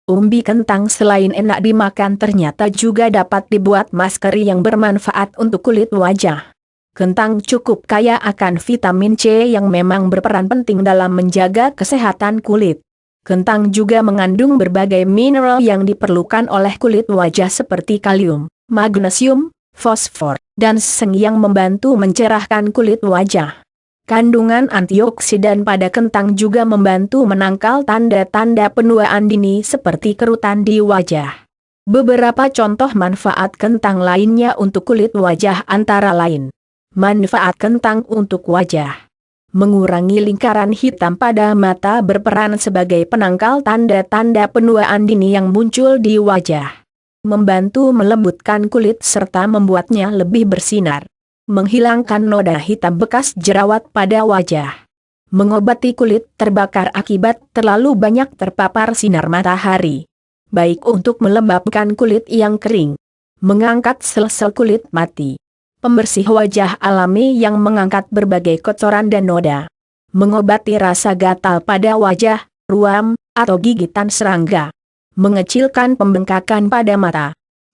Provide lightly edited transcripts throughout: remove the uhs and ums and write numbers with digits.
Umbi kentang selain enak dimakan ternyata juga dapat dibuat masker yang bermanfaat untuk kulit wajah. Kentang cukup kaya akan vitamin C yang memang berperan penting dalam menjaga kesehatan kulit. Kentang juga mengandung berbagai mineral yang diperlukan oleh kulit wajah seperti kalium, magnesium, fosfor, dan seng yang membantu mencerahkan kulit wajah. Kandungan antioksidan pada kentang juga membantu menangkal tanda-tanda penuaan dini seperti kerutan di wajah. Beberapa contoh manfaat kentang lainnya untuk kulit wajah antara lain. Manfaat kentang untuk wajah. Mengurangi lingkaran hitam pada mata, berperan sebagai penangkal tanda-tanda penuaan dini yang muncul di wajah. Membantu melembutkan kulit serta membuatnya lebih bersinar. Menghilangkan noda hitam bekas jerawat pada wajah. Mengobati kulit terbakar akibat terlalu banyak terpapar sinar matahari. Baik untuk melembabkan kulit yang kering. Mengangkat sel-sel kulit mati. Pembersih wajah alami yang mengangkat berbagai kotoran dan noda. Mengobati rasa gatal pada wajah, ruam, atau gigitan serangga. Mengecilkan pembengkakan pada mata.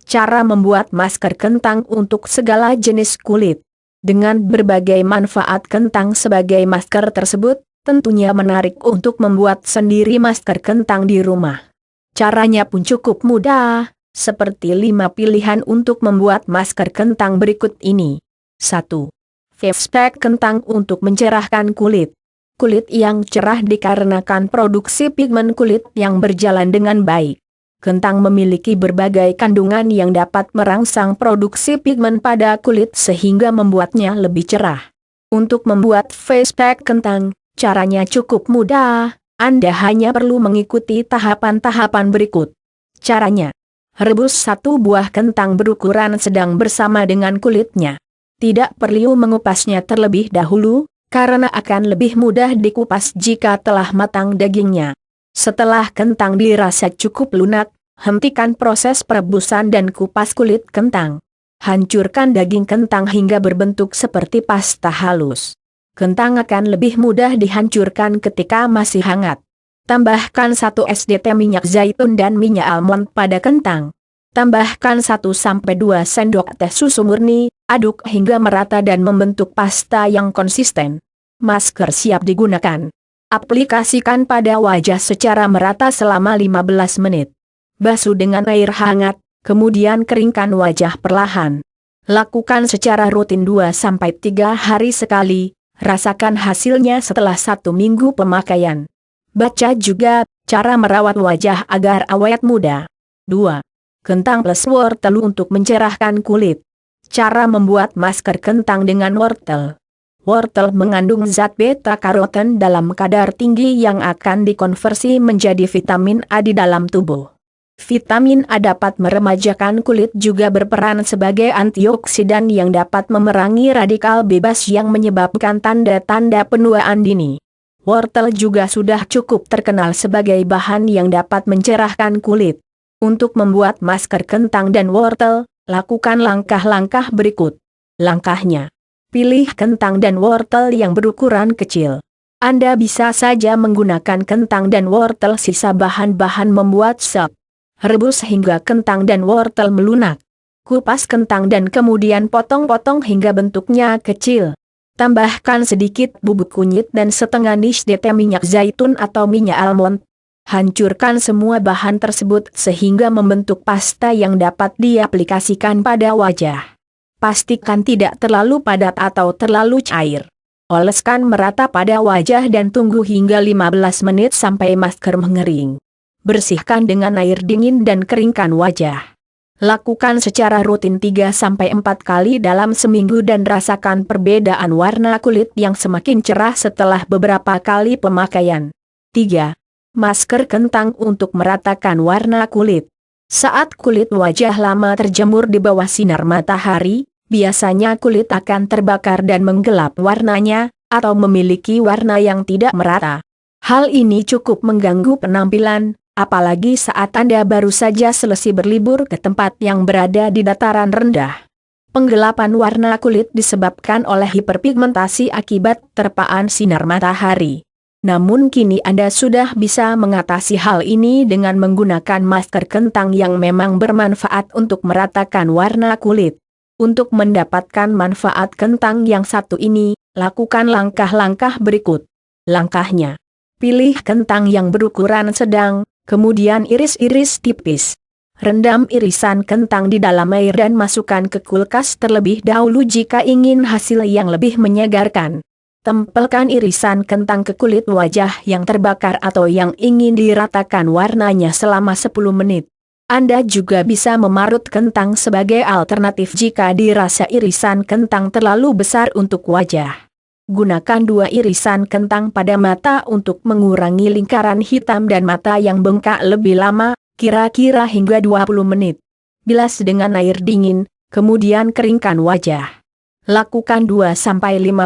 Cara membuat masker kentang untuk segala jenis kulit. Dengan berbagai manfaat kentang sebagai masker tersebut, tentunya menarik untuk membuat sendiri masker kentang di rumah. Caranya pun cukup mudah, seperti 5 pilihan untuk membuat masker kentang berikut ini. 1. Face pack kentang untuk mencerahkan kulit. Kulit yang cerah dikarenakan produksi pigmen kulit yang berjalan dengan baik. Kentang memiliki berbagai kandungan yang dapat merangsang produksi pigmen pada kulit sehingga membuatnya lebih cerah. Untuk membuat face pack kentang, caranya cukup mudah, Anda hanya perlu mengikuti tahapan-tahapan berikut. Caranya: rebus 1 buah kentang berukuran sedang bersama dengan kulitnya. Tidak perlu mengupasnya terlebih dahulu, karena akan lebih mudah dikupas jika telah matang dagingnya. Setelah kentang dirasa cukup lunak, hentikan proses perebusan dan kupas kulit kentang. Hancurkan daging kentang hingga berbentuk seperti pasta halus. Kentang akan lebih mudah dihancurkan ketika masih hangat. Tambahkan 1 SDT minyak zaitun dan minyak almond pada kentang. Tambahkan 1-2 sendok teh susu murni, aduk hingga merata dan membentuk pasta yang konsisten. Masker siap digunakan. Aplikasikan pada wajah secara merata selama 15 menit. Basuh dengan air hangat, kemudian keringkan wajah perlahan. Lakukan secara rutin 2-3 hari sekali, rasakan hasilnya setelah 1 minggu pemakaian. Baca juga cara merawat wajah agar awet muda. 2. Kentang plus wortel untuk mencerahkan kulit. Cara membuat masker kentang dengan wortel. Wortel mengandung zat beta-karoten dalam kadar tinggi yang akan dikonversi menjadi vitamin A di dalam tubuh. Vitamin A dapat meremajakan kulit, juga berperan sebagai antioksidan yang dapat memerangi radikal bebas yang menyebabkan tanda-tanda penuaan dini. Wortel juga sudah cukup terkenal sebagai bahan yang dapat mencerahkan kulit. Untuk membuat masker kentang dan wortel, lakukan langkah-langkah berikut. Langkahnya: pilih kentang dan wortel yang berukuran kecil. Anda bisa saja menggunakan kentang dan wortel sisa bahan-bahan membuat sop. Rebus hingga kentang dan wortel melunak. Kupas kentang dan kemudian potong-potong hingga bentuknya kecil. Tambahkan sedikit bubuk kunyit dan setengah SDT minyak zaitun atau minyak almond. Hancurkan semua bahan tersebut sehingga membentuk pasta yang dapat diaplikasikan pada wajah. Pastikan tidak terlalu padat atau terlalu cair. Oleskan merata pada wajah dan tunggu hingga 15 menit sampai masker mengering. Bersihkan dengan air dingin dan keringkan wajah. Lakukan secara rutin 3-4 kali dalam seminggu dan rasakan perbedaan warna kulit yang semakin cerah setelah beberapa kali pemakaian. 3. Masker kentang untuk meratakan warna kulit. Saat kulit wajah lama terjemur di bawah sinar matahari, biasanya kulit akan terbakar dan menggelap warnanya, atau memiliki warna yang tidak merata. Hal ini cukup mengganggu penampilan, apalagi saat Anda baru saja selesai berlibur ke tempat yang berada di dataran rendah. Penggelapan warna kulit disebabkan oleh hiperpigmentasi akibat terpaan sinar matahari. Namun kini Anda sudah bisa mengatasi hal ini dengan menggunakan masker kentang yang memang bermanfaat untuk meratakan warna kulit. Untuk mendapatkan manfaat kentang yang satu ini, lakukan langkah-langkah berikut. Langkahnya: pilih kentang yang berukuran sedang, kemudian iris-iris tipis. Rendam irisan kentang di dalam air dan masukkan ke kulkas terlebih dahulu jika ingin hasil yang lebih menyegarkan. Tempelkan irisan kentang ke kulit wajah yang terbakar atau yang ingin diratakan warnanya selama 10 menit. Anda juga bisa memarut kentang sebagai alternatif jika dirasa irisan kentang terlalu besar untuk wajah. Gunakan 2 irisan kentang pada mata untuk mengurangi lingkaran hitam dan mata yang bengkak lebih lama, kira-kira hingga 20 menit. Bilas dengan air dingin, kemudian keringkan wajah. Lakukan 2-5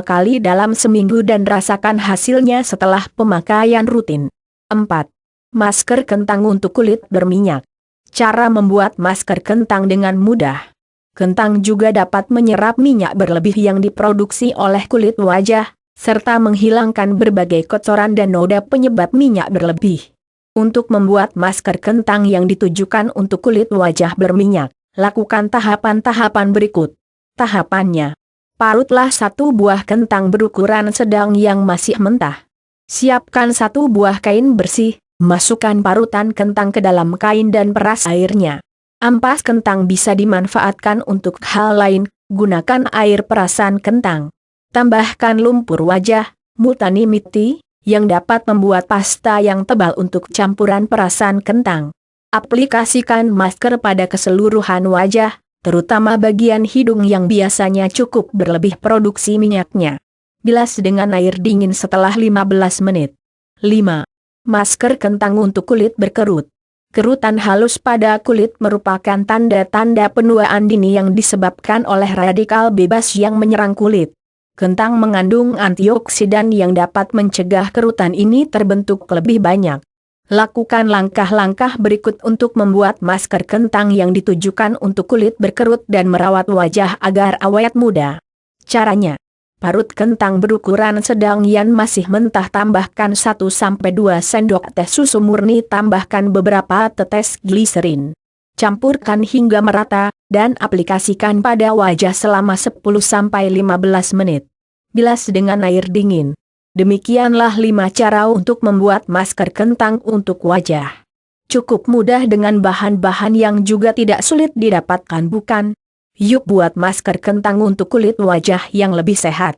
kali dalam seminggu dan rasakan hasilnya setelah pemakaian rutin. 4. Masker kentang untuk kulit berminyak. Cara membuat masker kentang dengan mudah. Kentang juga dapat menyerap minyak berlebih yang diproduksi oleh kulit wajah, serta menghilangkan berbagai kotoran dan noda penyebab minyak berlebih. Untuk membuat masker kentang yang ditujukan untuk kulit wajah berminyak, lakukan tahapan-tahapan berikut. Tahapannya: parutlah 1 buah kentang berukuran sedang yang masih mentah. Siapkan 1 buah kain bersih, masukkan parutan kentang ke dalam kain dan peras airnya. Ampas kentang bisa dimanfaatkan untuk hal lain, gunakan air perasan kentang. Tambahkan lumpur wajah, multani mitti, yang dapat membuat pasta yang tebal untuk campuran perasan kentang. Aplikasikan masker pada keseluruhan wajah, terutama bagian hidung yang biasanya cukup berlebih produksi minyaknya. Bilas dengan air dingin setelah 15 menit. 5. Masker kentang untuk kulit berkerut. Kerutan halus pada kulit merupakan tanda-tanda penuaan dini yang disebabkan oleh radikal bebas yang menyerang kulit. Kentang mengandung antioksidan yang dapat mencegah kerutan ini terbentuk lebih banyak. Lakukan langkah-langkah berikut untuk membuat masker kentang yang ditujukan untuk kulit berkerut dan merawat wajah agar awet muda. Caranya: parut kentang berukuran sedang yang masih mentah, tambahkan 1-2 sendok teh susu murni, tambahkan beberapa tetes gliserin. Campurkan hingga merata, dan aplikasikan pada wajah selama 10-15 menit. Bilas dengan air dingin. Demikianlah 5 cara untuk membuat masker kentang untuk wajah. Cukup mudah dengan bahan-bahan yang juga tidak sulit didapatkan, bukan? Yuk buat masker kentang untuk kulit wajah yang lebih sehat.